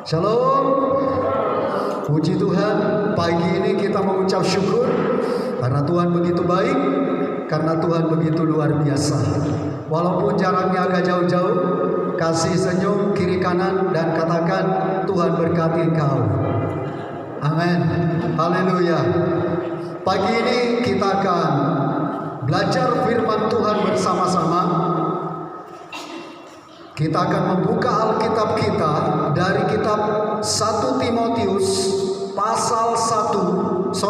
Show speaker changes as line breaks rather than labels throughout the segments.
Shalom. Puji Tuhan, pagi ini kita mengucap syukur karena Tuhan begitu baik, karena Tuhan begitu luar biasa. Walaupun jaraknya agak jauh-jauh, kasih senyum kiri kanan dan katakan Tuhan berkati engkau. Amin. Haleluya. Pagi ini kita akan belajar firman Tuhan bersama-sama. Kita akan membuka Alkitab kita dari kitab 1 Timotius pasal 5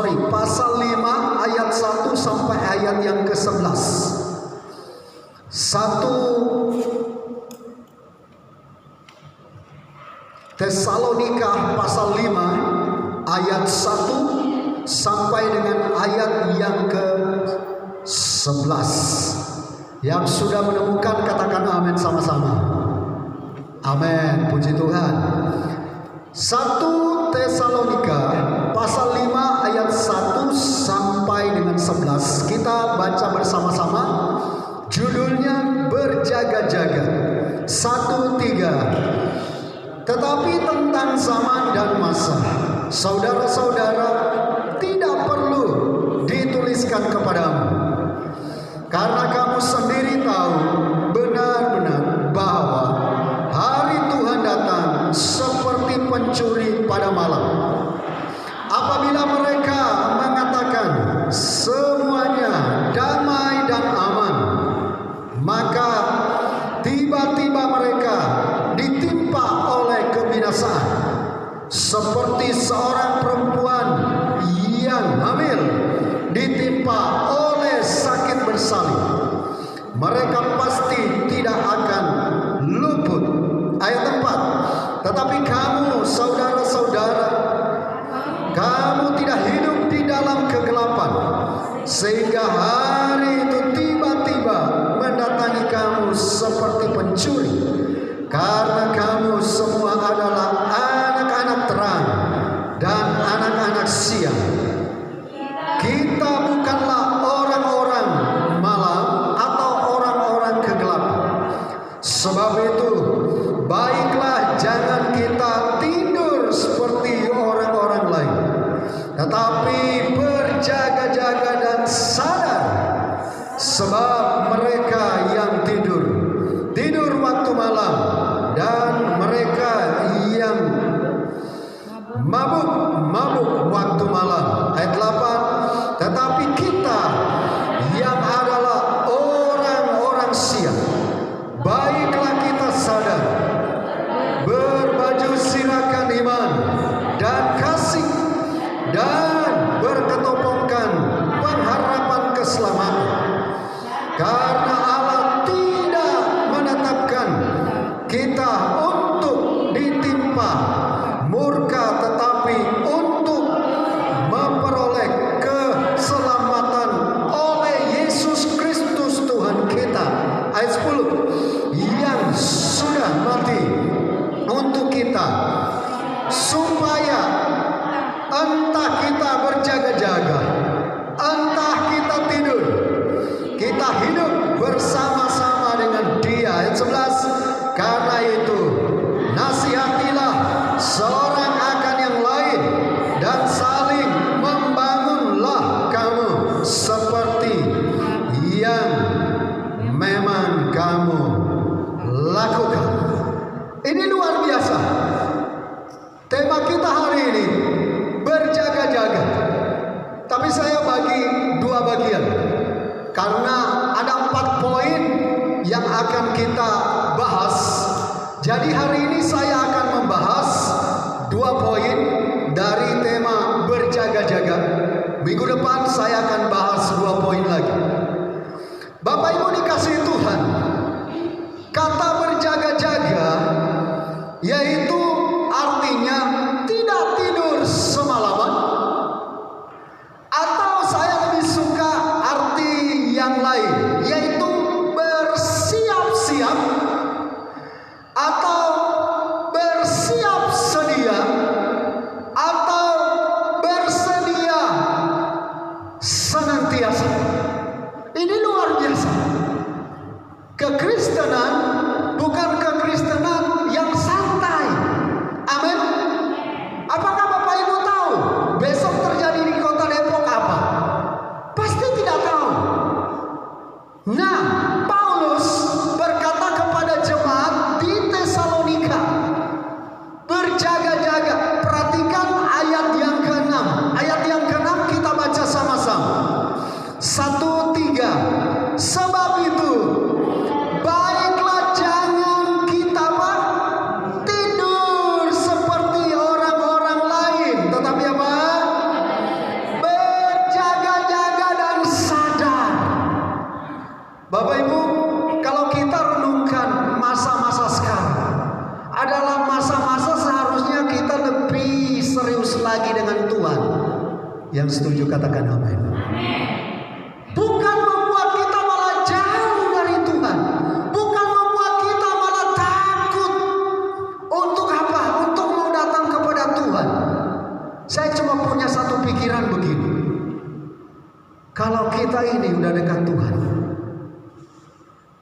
ayat 1 sampai ayat yang ke-11. 1 Tesalonika pasal 5 ayat 1 sampai dengan ayat yang ke-11. Yang sudah menemukan katakan amin sama-sama. Amin, puji Tuhan. 1 Tesalonika pasal 5 ayat 1 sampai dengan 11. Kita baca bersama-sama. Judulnya berjaga-jaga. 1-3. Tetapi tentang zaman dan masa, saudara-saudara, tidak perlu dituliskan kepadamu, karena kamu sendiri tahu benar-benar bahwa hari Tuhan datang seperti pencuri pada malam. Apabila mereka mengatakan semuanya damai dan aman, maka tiba-tiba mereka ditimpa oleh kebinasaan, seperti seorang perempuan yang hamil ditimpa oleh sakit bersalin. Mereka pasti tidak akan luput. Ayat 4. Tetapi kamu, saudara-saudara, kamu tidak hidup di dalam kegelapan, sehingga hari itu tiba-tiba mendatangi kamu seperti pencuri. Karena kamu semua adalah anak-anak terang dan anak-anak siang. Kita bukanlah orang-orang malam atau orang-orang kegelapan. Sebab itu, baiklah jangan kita tidur seperti orang-orang lain, tetapi berjaga-jaga dan sadar. Sebab mereka yang tidur waktu malam, dan mereka yang mabuk waktu malam. Ayat 8. Tetapi kita yang adalah orang-orang siang, baiklah kita sadar, berbaju sirakan iman dan kasih, dan berketopongkan pengharapan keselamatan. Karena Allah tidak menetapkan kita untuk ditimpa murka, tetapi untuk memperoleh keselamatan oleh Yesus Kristus Tuhan kita. Ayat 10. Yang sudah mati untuk kita, supaya entah kita berjaga-jaga, entah kita tidur, kita hidup bersama-sama dengan Dia. Ayat 11. Karena itu, nasihatilah seorang akan yang lain, dan saling membangunlah kamu seperti yang memang kamu lakukan. Ini luar biasa. Tema kita hari ini berjaga-jaga. Tapi saya bagi dua bagian, karena ada 4 poin yang akan kita bahas. Jadi hari ini saya akan membahas 2 poin dari tema berjaga-jaga. Minggu depan saya akan bahas 2 poin lagi. Bapak Ibu dikasihi Tuhan, kata berjaga-jaga yaitu artinya tidak tidur semalaman, atau saya lebih suka arti yang lain, yaitu bersiap-siap atau bersiap sedia atau bersedia senantiasa. Ini luar biasa. Kekristenan bukan kekristenan yang santai. Yang setuju katakan amin. Bukan membuat kita malah jauh dari Tuhan. Bukan membuat kita malah takut. Untuk apa? Untuk mau datang kepada Tuhan. Saya cuma punya satu pikiran begini. Kalau kita ini udah dekat Tuhan,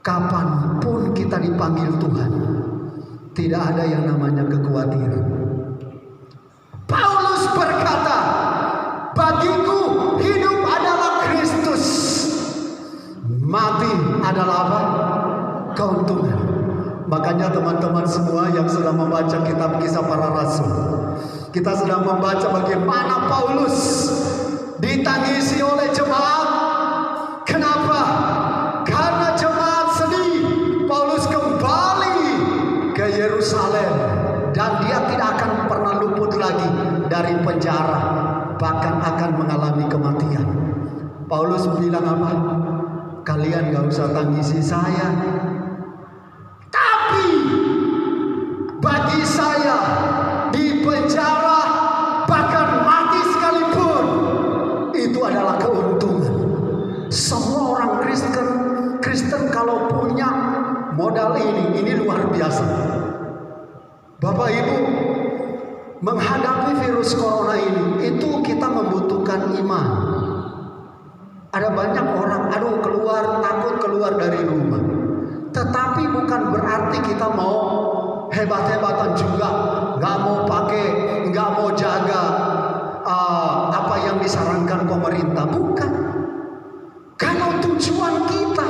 kapanpun kita dipanggil Tuhan, tidak ada yang namanya kekhawatiran. Paulus berkata, bagiku hidup adalah Kristus, mati adalah apa? Keuntungan. Makanya teman-teman semua yang sedang membaca kitab Kisah Para Rasul, kita sedang membaca bagaimana Paulus ditangisi oleh jemaat. Kenapa? Karena jemaat sedih. Paulus kembali ke Yerusalem dan dia tidak akan pernah luput lagi dari penjara, bahkan akan mengalami kematian. Paulus bilang apa? Kalian gak usah tangisi saya, tapi bagi saya di penjara bahkan mati sekalipun itu adalah keuntungan. Semua orang Kristen kalau punya modal ini luar biasa. Bapak Ibu, menghadapi virus corona ini itu kita membutuhkan iman. Ada banyak orang takut keluar dari rumah. Tetapi bukan berarti kita mau hebat-hebatan juga, nggak mau jaga apa yang disarankan pemerintah. Bukan. Kalau tujuan kita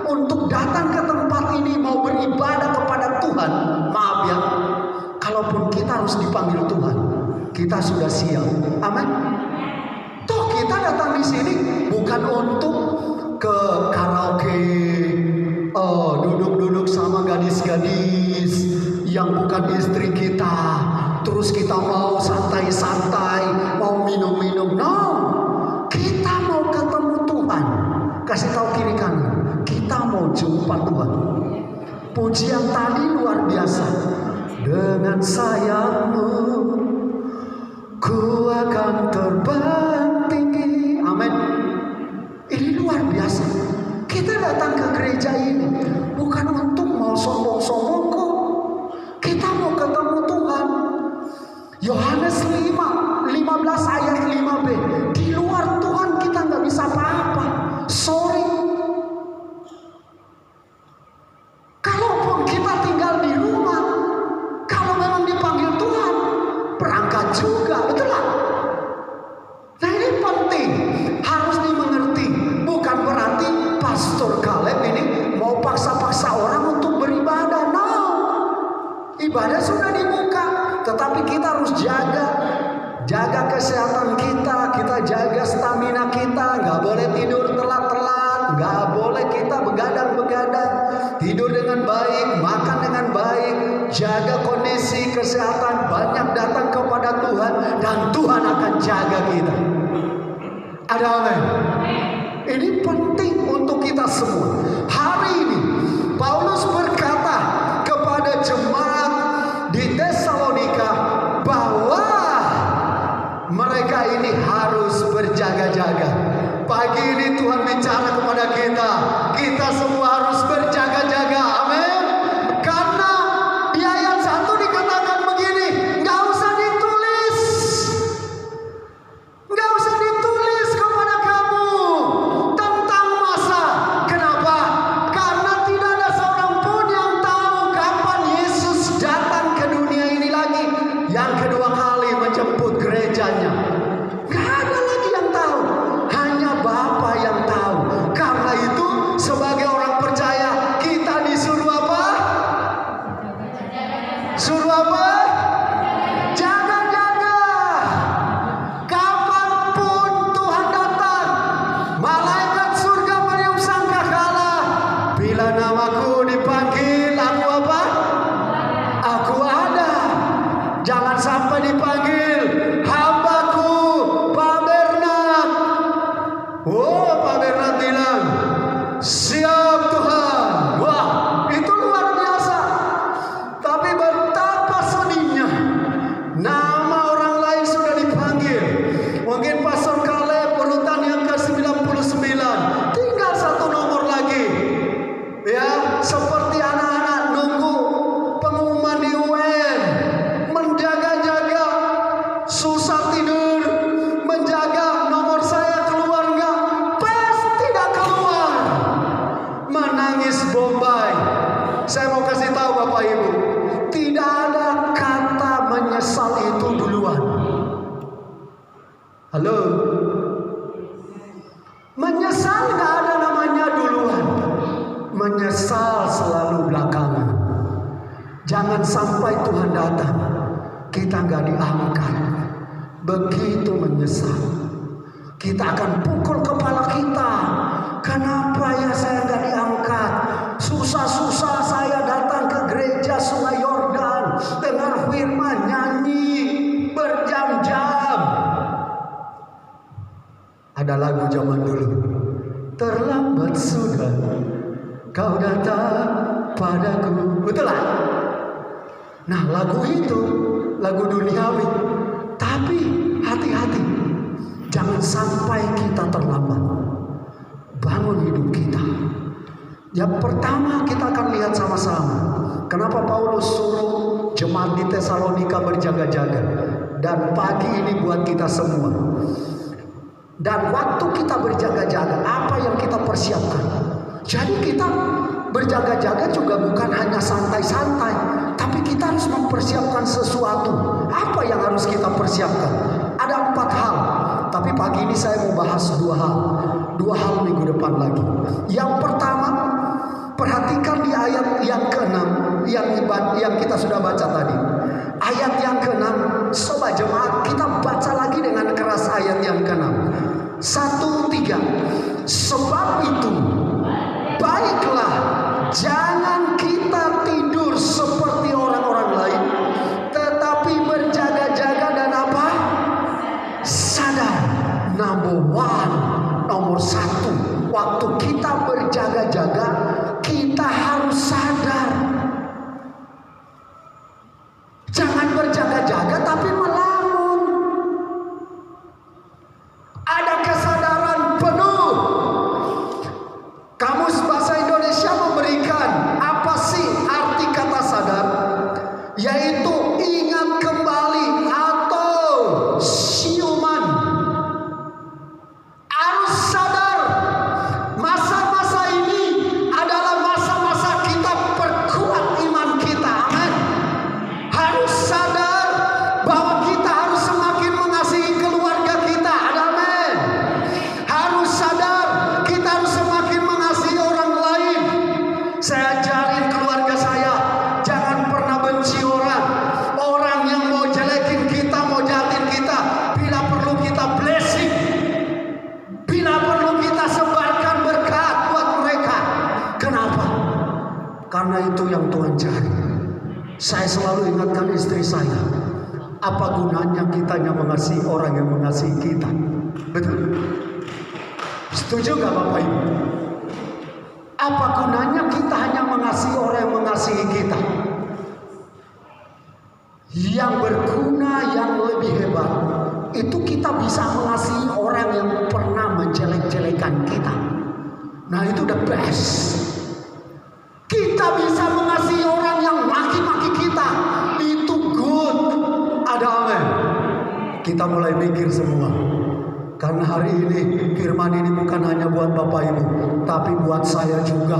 untuk datang ke tempat ini mau beribadah kepada Tuhan, maaf ya, kalaupun kita harus dipanggil Tuhan, kita sudah siap. Amin. Toh kita datang di sini bukan untuk ke karaoke, duduk-duduk sama gadis-gadis yang bukan istri kita, terus kita mau santai-santai, mau minum-minum. No, kita mau ketemu Tuhan. Kasih tahu kiri kanan, kita mau jumpa Tuhan. Pujian tadi luar biasa. Dengan sayangmu ku akan terbang tinggi. Amin. Ini luar biasa. Kita datang ke gereja ini bukan untuk mau sombong-sombong kok. Kita mau ketemu Tuhan. Yohanes 15 ayat 5b. Di luar Tuhan kita nggak bisa apa-apa. Sorry. Kalaupun kita tinggal di rumah, kalau memang dipanggil Tuhan, berangkat juga, betul lah. Nah ini penting, harus dimengerti. Bukan berarti Pastor Caleb ini mau paksa-paksa orang untuk beribadah. No, ibadah sudah dibuka, tetapi kita harus jaga kesehatan kita jaga stamina kita. Nggak boleh tidur telat-telat, nggak boleh kita begadang-begadang. Tidur dengan baik, makan dengan baik, jaga kondisi kesehatan, banyak datang kepada Tuhan, dan Tuhan akan jaga kita. Ada amin? Ini penting untuk kita semua. Hari ini Paulus berkata kepada jemaat di Tesalonika bahwa mereka ini harus berjaga-jaga. Pagi ini Tuhan bicara kepada kita, kita semua harus berjaga-jaga. Amin. Karena di ayat 1 dikatakan begini, nggak usah ditulis kepada kamu tentang masa. Kenapa? Karena tidak ada seorang pun yang tahu kapan Yesus datang ke dunia ini lagi, yang kedua kali menjemput gerejanya. Gak ada lagi yang tahu, hanya Bapa yang tahu. Karena itu sebagai orang percaya kita disuruh apa? Suruh apa? Jaga-jaga. Kapanpun Tuhan datang, malaikat surga meniup sangkakala. Bila namaku dipanggil, aku apa? Aku ada. Jangan sampai dipanggil hambaku Pak Bernard. Oh, Pak Bernard bilang, siap Tuhan. Wah, itu luar biasa. Tapi betapa sedih Halo? Menyesal gak ada namanya duluan. Menyesal selalu belakangan. Jangan sampai Tuhan datang, kita gak diangkat. Begitu menyesal, kita akan pukul kepala kita. Kenapa ya saya gak diangkat? Susah-susah saya datang ke gereja Sungai Yordan, dengar firman, nyanyi berjam-jam. Ada lagu zaman dulu, terlambat sudah kau datang padaku. Betul lah. Nah, lagu itu lagu duniawi. Tapi hati-hati, jangan sampai kita terlambat. Bangun hidup kita. Yang pertama kita akan lihat sama-sama, kenapa Paulus suruh jemaat di Tesalonika berjaga-jaga. Dan pagi ini buat kita semua. Dan waktu kita berjaga-jaga, apa yang kita persiapkan? Jadi kita berjaga-jaga juga bukan hanya santai-santai, tapi kita harus mempersiapkan sesuatu. Apa yang harus kita persiapkan? Ada 4 hal, tapi pagi ini saya mau bahas 2 hal. 2 hal minggu depan lagi. Yang pertama, perhatikan di ayat yang ke-6 yang kita sudah baca tadi. Ayat yang ke-6, sobat jemaat, kita baca lagi dengan keras ayat yang ke-6. 1, 3. Sebab itu, baiklah, jangan kita tidur seperti orang-orang lain, tetapi berjaga-jaga dan apa? Sadar. Nomor 1, waktu kita berjaga-jaga, kita harus sadar. Jangan berjaga-jaga tapi melamun. Ada kesadaran penuh. Kamus Bahasa Indonesia memberikan apa sih arti kata sadar? Yaitu ingat kembali atau siuman. Harus sadar, masa-masa ini adalah masa-masa kita perkuat iman kita. Amin. Harus sadar bahwa kita harus semakin mengasihi keluarga kita. Amin. Harus sadar kita harus semakin mengasihi orang lain. Saya ajarin keluarga saya, jangan pernah benci orang. Orang yang mau jelekin kita, mau jahatin kita, bila perlu kita blessing. Bila perlu kita sebarkan berkat buat mereka. Kenapa? Karena itu yang Tuhan cari. Saya selalu ingatkan istri saya, apa gunanya kita hanya mengasihi orang yang mengasihi kita? Betul? Setuju gak Bapak Ibu? Apa gunanya kita hanya mengasihi orang yang mengasihi kita? Yang berguna, yang lebih hebat, itu kita bisa mengasihi orang yang pernah menjelek-jelekan kita. Nah, itu the best. Kita bisa mengasihi orang yang maki-maki kita. Itu good. Ada amin. Kita mulai mikir semua. Karena hari ini firman ini bukan hanya buat Bapak Ibu, tapi buat saya juga.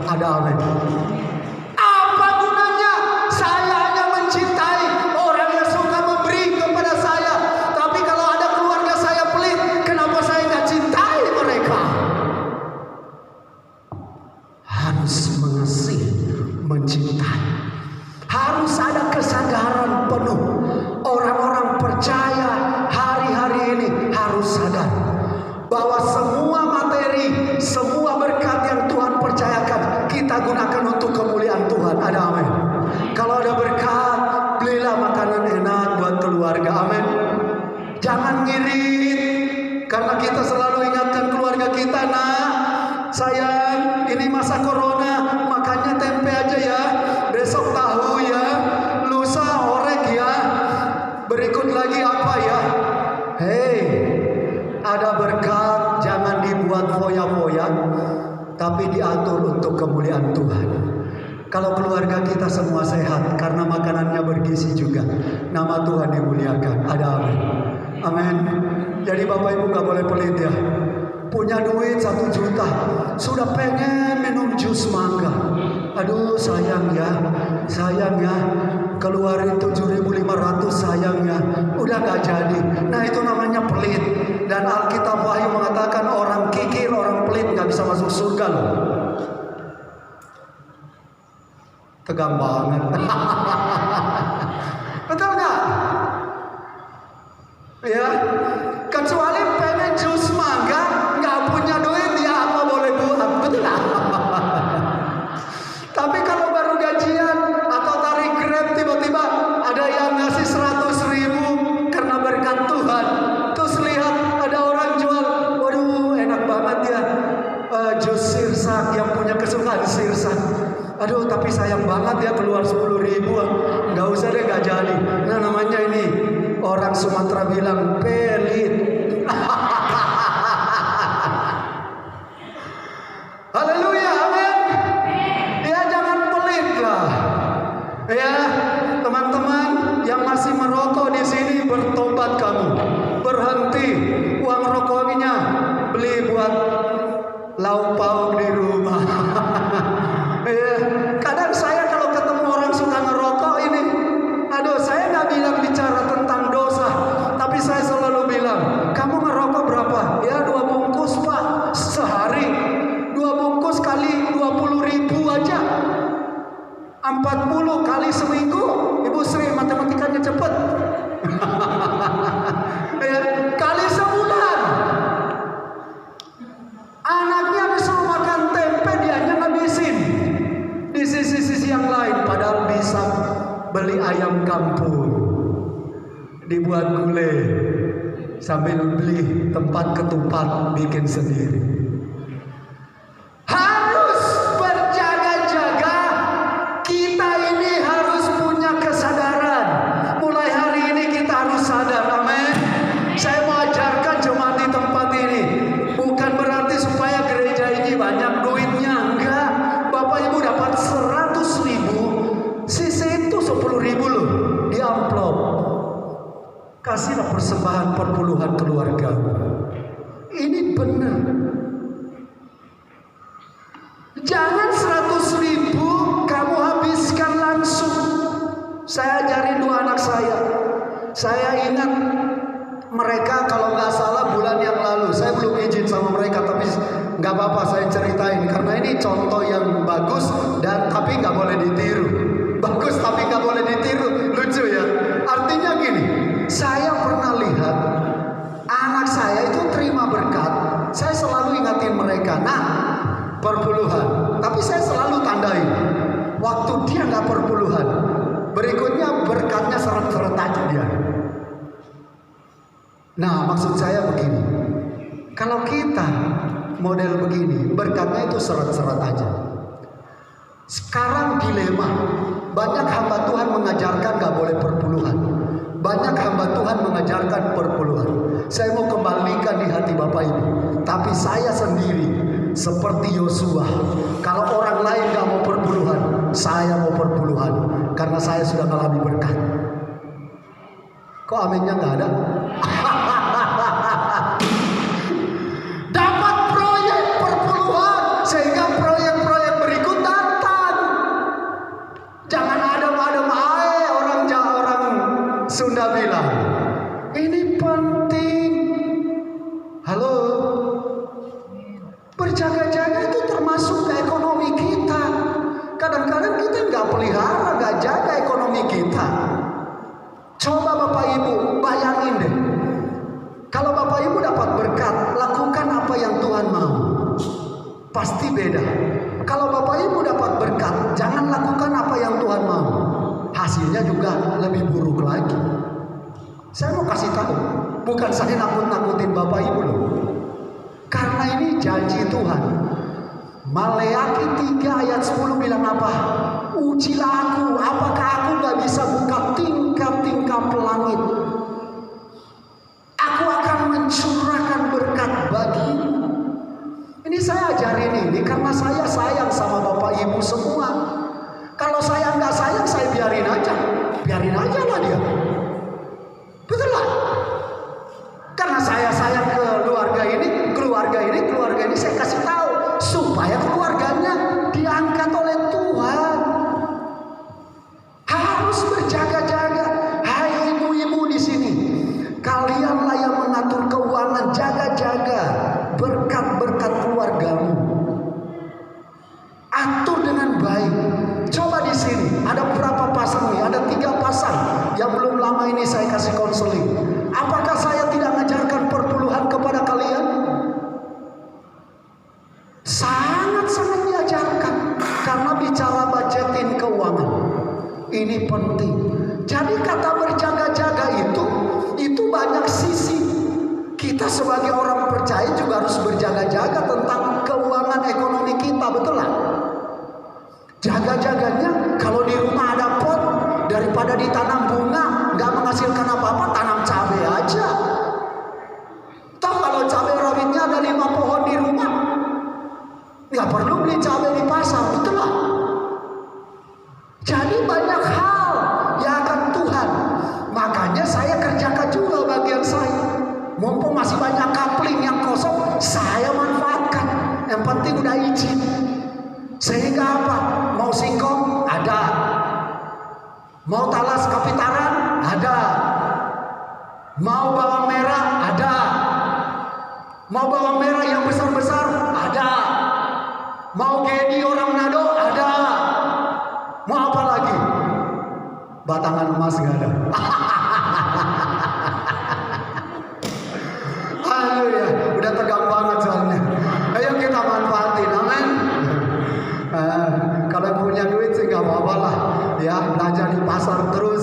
Ada amin. Apa gunanya saya hanya mencintai orang yang suka memberi kepada saya, tapi kalau ada keluarga saya pelit, kenapa saya nggak cintai mereka? Harus mengasihi, mencintai. Harus ada kesadaran penuh. Orang-orang percaya hari-hari ini harus sadar bahwa semua materi, semua berkat yang Tuhan percayakan, kita gunakan untuk kemuliaan Tuhan. Ada amin. Kalau ada berkat, belilah makanan enak buat keluarga. Amin. Jangan ngirit, karena kita selalu ingatkan keluarga kita, nah sayang, ini masa corona, makannya tempe aja ya, besok tahu ya, lusa orek ya, berikut lagi apa ya. Hei, ada berkat, jangan dibuat foya-foya, tapi diatur untuk kemuliaan Tuhan. Kalau keluarga kita semua sehat, karena makanannya bergizi juga, nama Tuhan dimuliakan. Ada amin. Amin. Jadi Bapak Ibu gak boleh pelit ya. Punya duit 1 juta, sudah pengen minum jus mangga. Aduh sayang ya, keluarin 7.500 500 sayangnya udah gak jadi. Nah itu namanya pelit. Dan Alkitab Wahyu mengatakan orang kikir, orang pelit gak bisa masuk surga loh. Tegang banget. Betul gak? Ya, kecuali pengen jus mangga, nggak punya duit, ya apa boleh buat, betul lah. Tapi kalau baru gajian atau tarik Grab tiba-tiba ada yang ngasih 100.000 karena berkat Tuhan, terus lihat ada orang jual, waduh enak banget ya, jus sirsak yang punya kesukaan sirsak. Aduh tapi sayang banget ya keluar 10.000, nggak usah deh nggak jadi. Nah namanya ini orang Sumatera bilang pelit. Haleluya, amin. Ya jangan pelit lah. Ya teman-teman yang masih merokok di sini bertobat kamu, berhenti. Uang rokoknya beli buat lauk pauk di rumah. Ya, kadang saya kalau ketemu orang suka ngerokok ini, aduh saya nggak bilang bicara tentang dosa, tapi saya selalu bilang, kamu ngerokok berapa? Ya 2 bungkus pak sehari, 2 bungkus kali 20.000 aja, 40 kali seminggu. Ibu Sri matematikanya cepet. Ya, kali sebulan. Anaknya disuruh makan tempe, dianya ngabisin. Di sisi-sisi yang lain padahal bisa beli ayam kampung, dibuat gulai, sambil beli tempat ketupat bikin sendiri. Harus berjaga-jaga. Kita ini harus punya kesadaran. Mulai hari ini kita harus sadar, amin. Saya mau ajarkan jemaat di tempat ini, bukan berarti supaya gereja ini banyak duitnya, enggak. Bapak Ibu dapat 100.000, sisi itu 10.000 loh di amplop. Kasihlah persembahan perpuluhan keluarga. Ini benar. Jangan 100.000 kamu habiskan langsung. Saya ajarin 2 anak saya. Saya ingat mereka kalau nggak salah bulan yang lalu. Saya belum izin sama mereka, tapi nggak apa-apa saya ceritain karena ini contoh yang bagus dan tapi nggak boleh ditiru. Bagus tapi nggak boleh ditiru, lucu ya. Artinya gini, saya pernah lihat anak saya itu terima berkat. Saya selalu ingatin mereka, nah perpuluhan. Tapi saya selalu tandain waktu dia nggak perpuluhan, berikutnya berkatnya seret-seret aja dia. Nah maksud saya begini, kalau kita model begini, berkatnya itu seret-seret aja. Sekarang dilema, banyak hamba Tuhan mengajarkan gak boleh perpuluhan, banyak hamba Tuhan mengajarkan perpuluhan. Saya mau kembalikan di hati Bapak Ibu, tapi saya sendiri seperti Yosua. Kalau orang lain gak mau perpuluhan, saya mau perpuluhan karena saya sudah mengalami berkat. Kok aminnya gak ada? Dapat proyek perpuluhan sehingga proyek-proyek berikut datang. Jangan adem-adem aja, orang Sunda bilang. Ini penting. Halo. Berjaga-jaga itu termasuk ke ekonomi kita. Kadang-kadang kita nggak pelihara, nggak jaga ekonomi kita. Coba Bapak Ibu bayangin deh, kalau Bapak Ibu dapat berkat, lakukan apa yang Tuhan mau, pasti beda. Kalau Bapak Ibu dapat berkat, jangan lakukan apa yang Tuhan mau, hasilnya juga lebih buruk lagi. Saya mau kasih tahu, bukan saya nakut-nakutin Bapak Ibu loh, karena ini janji Tuhan. Maleakhi 3 ayat 10 bilang apa? Ujilah aku, apakah aku gak bisa buka tingkap-tingkap langit. Aku akan mencurahkan berkat bagimu. Ini saya ajarin ini karena saya sayang sama Bapak Ibu semua. Kalau saya nggak sayang, saya biarin aja lah dia. Betul lah. Karena saya sayang ke keluarga ini saya kasih tahu supaya keluarganya diangkat oleh Tuhan. Harus berjaga-jaga. Hai dasar yang belum lama ini saya kasih konseling. Apakah saya tidak mengajarkan perpuluhan kepada kalian? Sangat-sangat diajarkan. Karena bicara budgetin keuangan, ini penting. Jadi kata berjaga-jaga itu banyak sisi. Kita sebagai orang percaya juga harus berjaga-jaga tentang keuangan ekonomi kita, betul lah. Jaga-jaganya kalau di rumah ada pot, daripada ditanam bunga nggak menghasilkan apa-apa, tanam cabai aja. Toh kalau cabai rawitnya ada 5 pohon di rumah, nggak perlu beli cabai di pasar, betul lah. Jadi banyak hal yang akan Tuhan. Makanya saya kerjakan juga bagian saya. Mumpung masih banyak kapling yang kosong, saya manfaatkan. Yang penting udah izin. Sehingga apa? Mau singkong ada, mau talas kapitaran ada, mau bawang merah ada, mau bawang merah yang besar-besar ada, mau gedi orang Manado ada, mau apa lagi? Batangan emas gak ada. Haleluya, udah tegang banget soalnya. Ayo kita manfaatin, amin. Kalau punya duit sih gak apa-apa lah, ya belajar di pasar terus.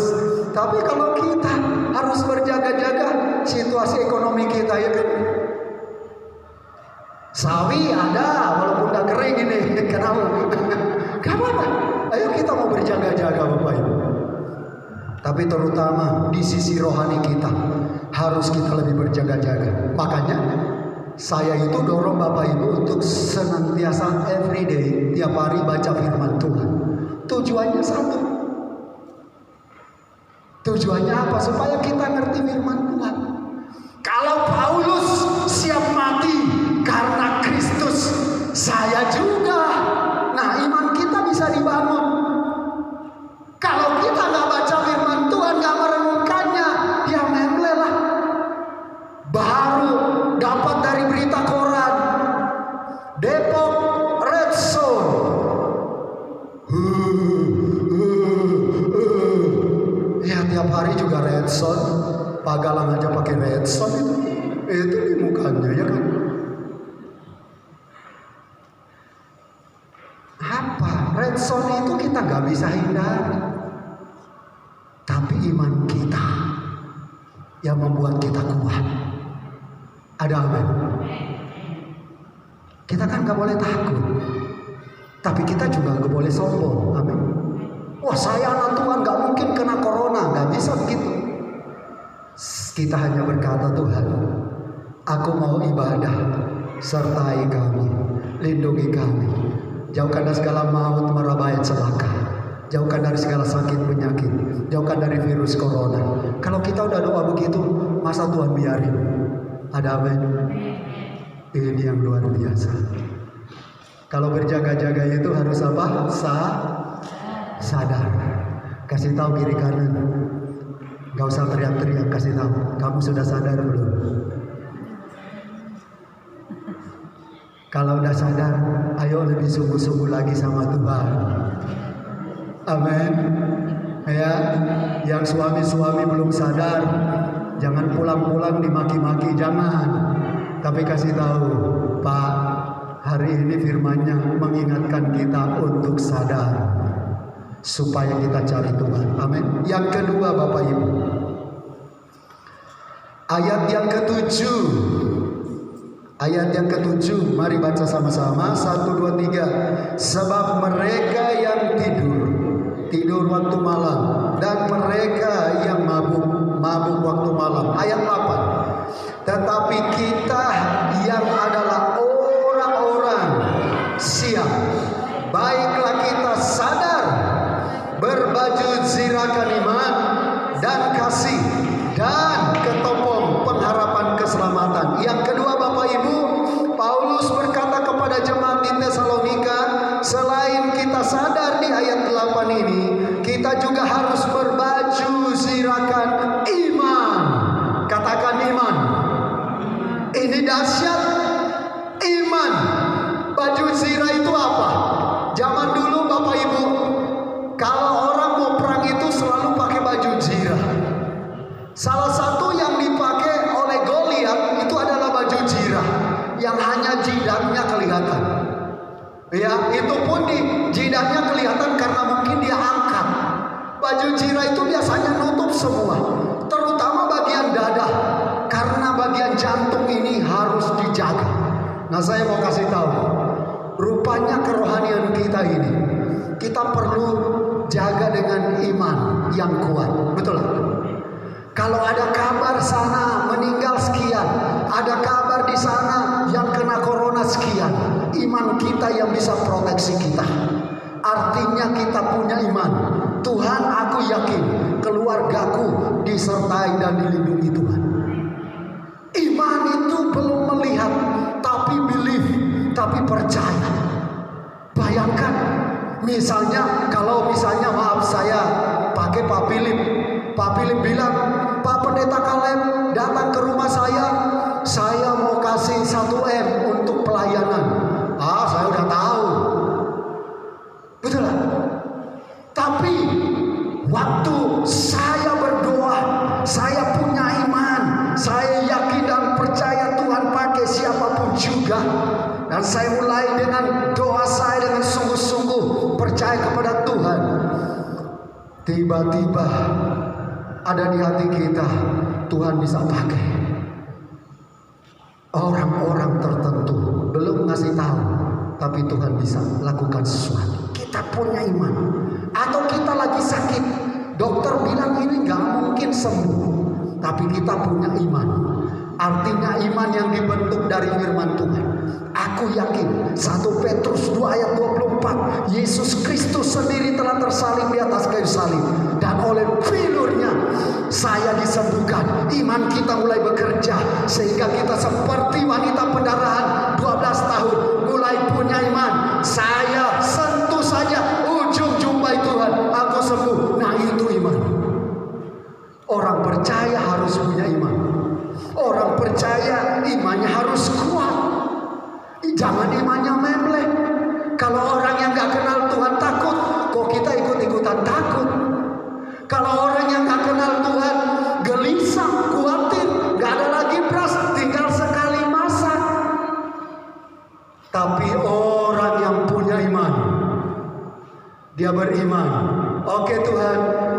Tapi kalau kita harus berjaga-jaga situasi ekonomi kita, ya kan. Sawi ada, walaupun udah kering ini. Kenapa? Gak apa-apa. Ayo kita mau berjaga-jaga Bapak Ibu. Tapi terutama di sisi rohani kita harus kita lebih berjaga-jaga. Makanya saya itu dorong Bapak Ibu untuk senantiasa everyday, tiap hari baca firman Tuhan. Tujuannya satu. Tujuannya apa? Supaya kita ngerti firman Tuhan. Kalau Paulus siap mati karena Kristus, saya juga. Nah, iman kita bisa dibangun. Kalau kita nggak baca firman Tuhan, nggak merenungkannya, ya memble lah. Baru dapat dari berita koran, Depok Red Zone. Ya tiap hari juga Red Zone. Pak Galang aja pakai Red Zone itu di mukanya, ya kan? Apa? Red Zone itu kita nggak bisa hindari. Tapi iman kita yang membuat kita kuat. Ada amin. Kita kan gak boleh takut, tapi kita juga gak boleh sombong. Amin. Wah, saya anak Tuhan gak mungkin kena corona. Gak bisa begitu. Kita hanya berkata, Tuhan, aku mau ibadah, sertai kami, lindungi kami, jauhkan dari segala maut merabait celaka, jauhkan dari segala sakit penyakit, jauhkan dari virus corona. Kalau kita udah doa begitu, masa Tuhan biarin? Ada amin. Ini yang luar biasa. Kalau berjaga-jaga itu harus apa? Sadar. Kasih tahu kiri kanan. Gak usah teriak-teriak, kasih tahu. Kamu sudah sadar belum? Kalau udah sadar, ayo lebih sungguh-sungguh lagi sama Tuhan. Amin. Ya, yang suami-suami belum sadar, jangan pulang-pulang dimaki-maki, jangan. Tapi kasih tahu, Pak, hari ini firman-Nya mengingatkan kita untuk sadar, supaya kita cari Tuhan. Amin. Yang kedua Bapak Ibu, ayat yang ketujuh. Ayat yang ketujuh, mari baca sama-sama. 1, 2, 3. Sebab mereka yang tidur waktu malam, dan mereka yang mabuk waktu malam. Ayat 8. Tetapi kita yang adalah orang-orang siang, baiklah kita sadar, berbaju zirakan iman dan kasih, dan ketopong pengharapan keselamatan. Yang kedua Bapak Ibu, Paulus berkata kepada jemaat di Tesalonika, selain kita sadar di ayat 8 ini, kita juga harus berbaju zirakan iman. Katakan iman. Ini dahsyat, iman. Baju zirah itu apa? Zaman dulu Bapak Ibu, kalau orang mau perang itu selalu pakai baju rupanya kerohanian kita ini, kita perlu jaga dengan iman yang kuat. Betul lah. Kalau ada kabar sana meninggal sekian, ada kabar di sana yang kena corona sekian, iman kita yang bisa proteksi kita. Artinya kita punya iman. Tuhan, aku yakin keluargaku disertai dan dilindungi Tuhan. Iman itu belum melihat, tapi believe, tapi percaya. Bayangkan, misalnya kalau misalnya maaf saya pakai Pak Philip. Pak Philip bilang, Pak Pendeta Kaleb datang ke rumah saya mau kasih 1 M untuk pelayanan. Saya udah tahu. Betul lah. Tapi waktu saya berdoa, saya punya iman, saya yakin dan percaya Tuhan pakai siapapun juga. Dan saya mulai dengan doa saya dengan sungguh-sungguh percaya kepada Tuhan. Tiba-tiba ada di hati kita, Tuhan bisa pakai orang-orang tertentu, belum ngasih tahu, tapi Tuhan bisa lakukan sesuatu. Kita punya iman. Atau kita lagi sakit, dokter bilang ini gak mungkin sembuh, tapi kita punya iman. Artinya iman yang dibentuk dari firman Tuhan. Aku yakin 1 Petrus 2 ayat 24, Yesus Kristus sendiri telah tersalib di atas kayu salib, dan oleh pilurnya saya disembuhkan. Iman kita mulai bekerja sehingga kita seperti wanita pendarahan 12 tahun mulai punya iman. Saya sentuh saja ujung jumpai Tuhan, aku sembuh. Nah, itu iman. Orang percaya harus punya iman. Orang percaya imannya harus kuat. Jangan imannya membleh. Kalau orang yang gak kenal Tuhan takut, kok kita ikut-ikutan takut? Kalau orang yang gak kenal Tuhan gelisah, khawatir, gak ada lagi beras, tinggal sekali masak. Tapi orang yang punya iman, dia beriman. Oke Tuhan,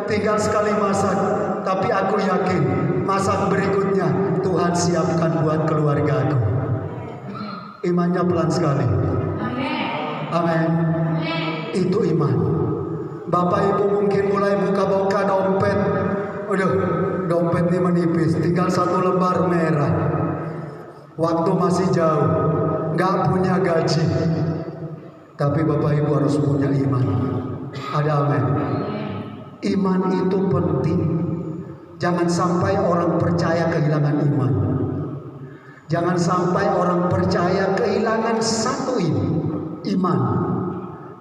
tinggal sekali masak, tapi aku yakin masak berikutnya Tuhan siapkan buat keluargaku. Imannya pelan sekali. Amin. Itu iman. Bapak Ibu mungkin mulai buka-buka dompet. Udah, dompet ini menipis, tinggal 1 lembar merah. Waktu masih jauh, gak punya gaji. Tapi Bapak Ibu harus punya iman. Ada amin. Iman itu penting. Jangan sampai orang percaya kehilangan iman. Jangan sampai orang percaya kehilangan satu ini, iman.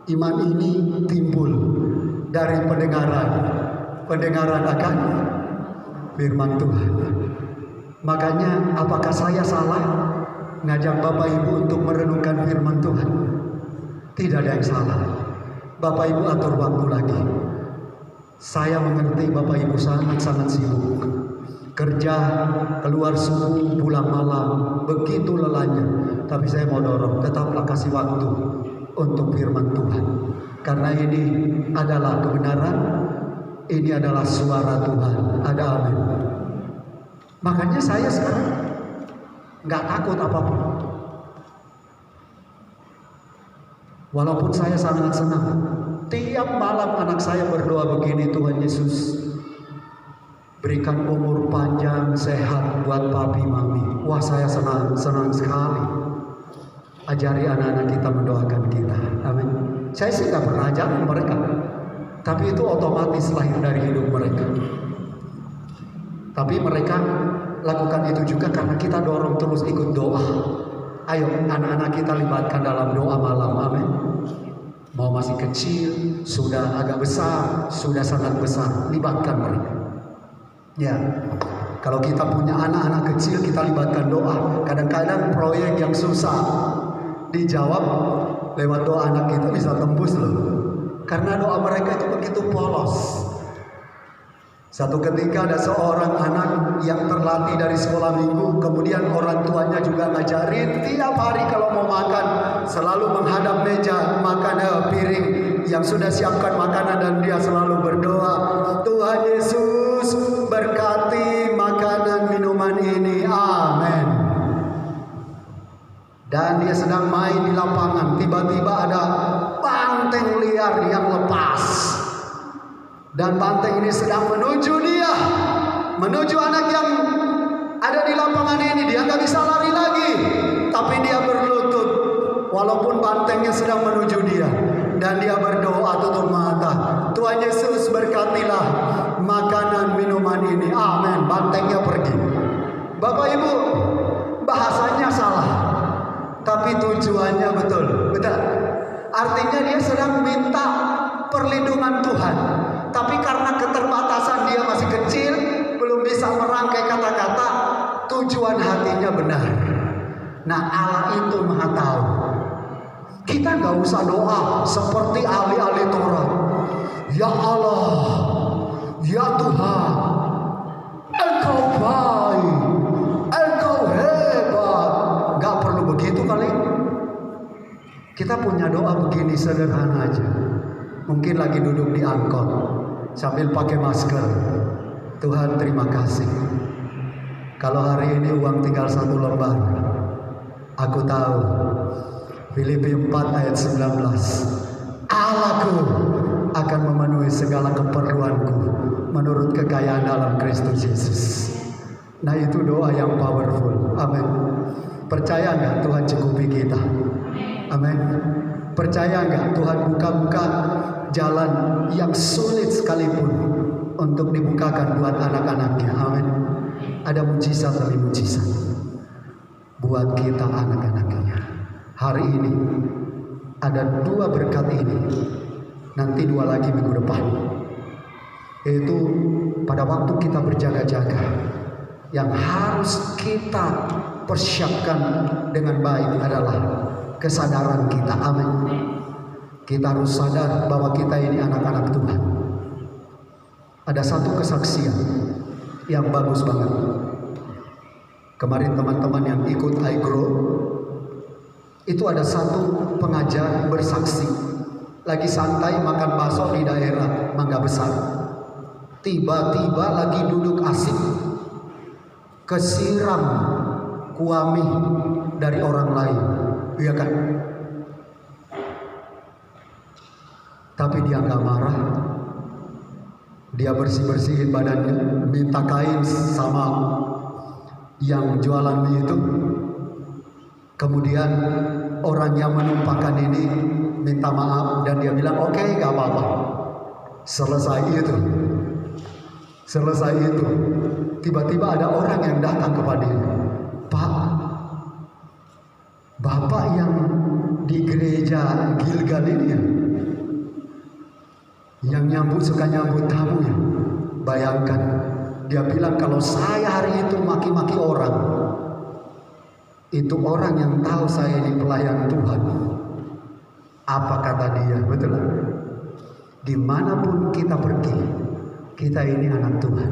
Iman ini timbul dari pendengaran akan firman Tuhan. Makanya apakah saya salah ngajak Bapak Ibu untuk merenungkan firman Tuhan? Tidak ada yang salah. Bapak Ibu atur waktu lagi. Saya mengerti Bapak Ibu sangat-sangat sibuk. Kerja, keluar subuh, pulang malam, begitu lelahnya. Tapi saya mau dorong, tetaplah kasih waktu untuk firman Tuhan. Karena ini adalah kebenaran, ini adalah suara Tuhan. Ada amin. Makanya saya sekarang nggak takut apapun. Walaupun saya sangat senang. Tiap malam anak saya berdoa begini, Tuhan Yesus, berikan umur panjang, sehat buat papi mami. Wah, saya senang sekali. Ajari anak-anak kita mendoakan kita. Amin. Saya sih gak pernah ajarin mereka, tapi itu otomatis lahir dari hidup mereka. Tapi mereka lakukan itu juga karena kita dorong terus ikut doa. Ayo anak-anak kita libatkan dalam doa malam. Amin. Mau masih kecil, sudah agak besar, sudah sangat besar, libatkan mereka. Ya, kalau kita punya anak-anak kecil, kita libatkan doa. Kadang-kadang proyek yang susah dijawab lewat doa anak kita bisa tembus loh. Karena doa mereka itu begitu polos. Satu ketika ada seorang anak yang terlatih dari sekolah minggu, kemudian orang tuanya juga ngajarin tiap hari kalau mau makan selalu menghadap meja makan piring yang sudah siapkan makanan, dan dia selalu berdoa, Tuhan Yesus berkati makanan minuman ini, amin. Dan dia sedang main di lapangan, tiba-tiba ada banteng liar yang lepas. Dan banteng ini sedang menuju dia, menuju anak yang ada di lapangan ini. Dia nggak bisa lari lagi, tapi dia berlutut walaupun bantengnya sedang menuju dia. Dan dia berdoa tutup mata, Tuhan Yesus berkatilah makanan minuman ini. Amin. Bantengnya pergi. Bapak Ibu, bahasanya salah, tapi tujuannya betul. Betul. Artinya dia sedang minta perlindungan Tuhan, tapi karena keterbatasan dia masih kecil, belum bisa merangkai kata-kata, tujuan hatinya benar. Nah, Allah itu Maha tahu. Kita nggak usah doa seperti ahli-ahli Taurat. Ya Allah, ya Tuhan, Engkau baik, Engkau hebat. Nggak perlu begitu kali. Kita punya doa begini sederhana aja. Mungkin lagi duduk di angkot sambil pakai masker. Tuhan terima kasih. Kalau hari ini uang tinggal 1 lembar, aku tahu Filipi 4 ayat 19, Allahku akan memenuhi segala keperluanku menurut kekayaan dalam Kristus Yesus. Nah, itu doa yang powerful. Amin. Percaya nggak Tuhan cukupi kita? Amin. Percaya nggak Tuhan buka-buka jalan yang sulit sekalipun untuk dibukakan buat anak-anaknya? Amin. Ada mujizat demi mujizat buat kita anak-anaknya. Hari ini ada 2 berkat ini, nanti 2 lagi minggu depan. Yaitu pada waktu kita berjaga-jaga, yang harus kita persiapkan dengan baik adalah kesadaran kita. Amin. Kita harus sadar bahwa kita ini anak-anak Tuhan. Ada satu kesaksian yang bagus banget. Kemarin teman-teman yang ikut iGrow, itu ada satu pengajar bersaksi lagi santai makan bakso di daerah Mangga Besar. Tiba-tiba lagi duduk asik, kesiram kuami dari orang lain, iya kan? Tapi dia nggak marah. Dia bersih-bersihin badannya, minta kain sama yang jualan mie itu. Kemudian orang yang menumpahkan ini minta maaf dan dia bilang oke, gak apa-apa. Selesai itu, tiba-tiba ada orang yang datang kepada dia. Pak, Bapak yang di gereja Gilgal ini ya, yang suka nyambut tamu ya. Bayangkan, dia bilang kalau saya hari itu maki-maki orang, itu orang yang tahu saya ini pelayan Tuhan. Apa kata dia? Betul. Dimanapun kita pergi, kita ini anak Tuhan.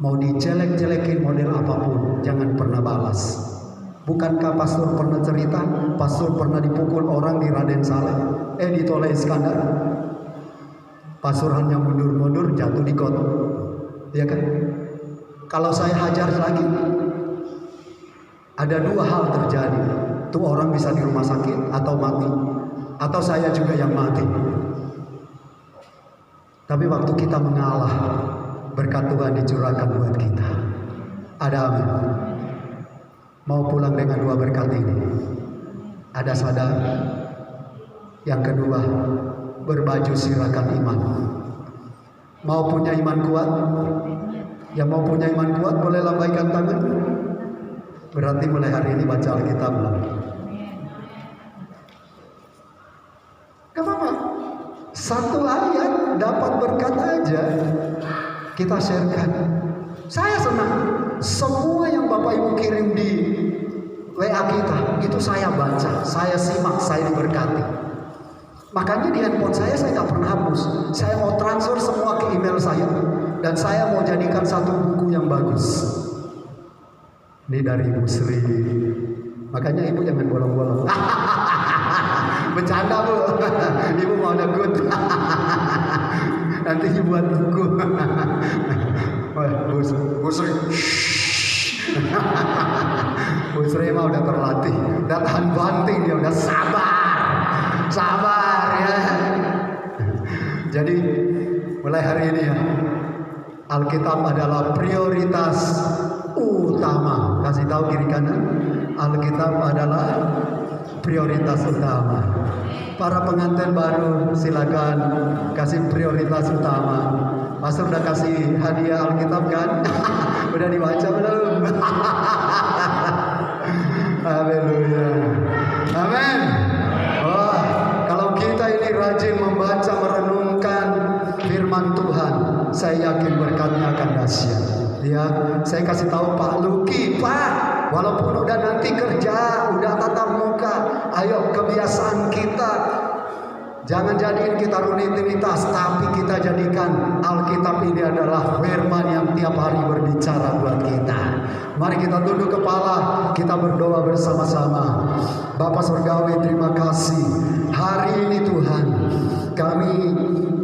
Mau dijelek-jelekin model apapun, jangan pernah balas. Bukankah pastor pernah cerita, pastor pernah dipukul orang di Raden Saleh, di Toleh Iskandar. Pastor hanya mundur-mundur, jatuh di got. Ya kan? Kalau saya hajar lagi, ada 2 hal terjadi. Tuh orang bisa di rumah sakit atau mati, atau saya juga yang mati. Tapi waktu kita mengalah, berkat Tuhan dicurahkan buat kita. Ada amin. Mau pulang dengan 2 berkat ini. Ada sadar. Yang kedua, berbaju sirakan iman. Mau punya iman kuat? Yang mau punya iman kuat boleh lambaikan tangan. Berarti mulai hari ini baca Alkitab lagi. Gak apa-apa. 1 ayat dapat berkat aja, kita sharekan. Saya senang. Semua yang Bapak Ibu kirim di WA kita, itu saya baca, saya simak, saya diberkati. Makanya di handphone saya nggak pernah hapus. Saya mau transfer semua ke email saya. Dan saya mau jadikan satu buku yang bagus. Ini dari Ibu Sri. Makanya Ibu jangan bolong-bolong. Bercanda Bu. Ibu mau ada good. Nanti Ibu buat buku. Bu Sri. Bu Sri mah udah terlatih. udah tahan banting dia, udah sabar ya. Jadi mulai hari ini ya, Alkitab adalah prioritas utama. Kasih tahu kiri kanan, Alkitab adalah prioritas utama. Para pengantin baru silakan kasih prioritas utama. Pastor udah kasih hadiah Alkitab kan? Udah dibaca belum? Haleluya. Amin. Wah, kalau kita ini rajin membaca, merenungkan firman Tuhan, saya yakin berkatnya akan dahsyat. Ya, saya kasih tahu Pak Luki, Pak, walaupun udah nanti kerja, udah tatap muka, ayo kebiasaan kita jangan jadiin kita rutinitas, tapi kita jadikan Alkitab ini adalah firman yang tiap hari berbicara buat kita. Mari kita tunduk kepala, kita berdoa bersama-sama. Bapa Surgawi, terima kasih. Hari ini Tuhan, kami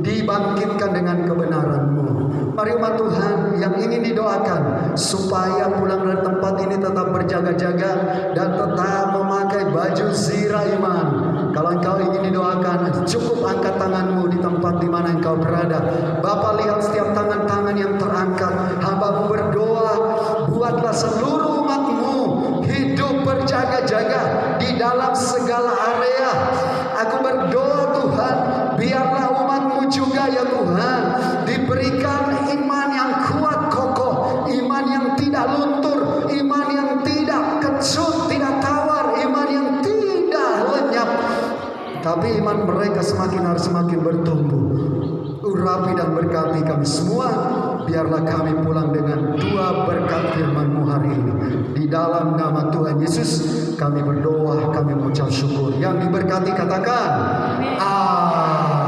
dibangkitkan dengan kebenaran-Mu. Mari umat Tuhan yang ingin didoakan supaya pulang dari tempat ini tetap berjaga-jaga dan tetap memakai baju zirah iman. Kalau engkau ingin didoakan, cukup angkat tanganmu di tempat di mana engkau berada. Bapa, lihat setiap tangan-tangan yang terangkat. Hamba-Mu berdoa, buatlah seluruh umat-Mu hidup berjaga-jaga di dalam segala area. Aku berdoa Tuhan, biarlah umat-Mu juga ya Tuhan diberikan iman yang kuat kokoh, iman yang tidak luntur, iman yang tidak kecut, tidak tawar, iman yang tidak lenyap, tapi iman mereka semakin hari semakin bertumbuh. Urapi dan berkati kami semua. Biarlah kami pulang dengan dua berkat firman-Mu hari ini. Di dalam nama Tuhan Yesus kami berdoa, kami mengucap syukur. Yang diberkati katakan amin.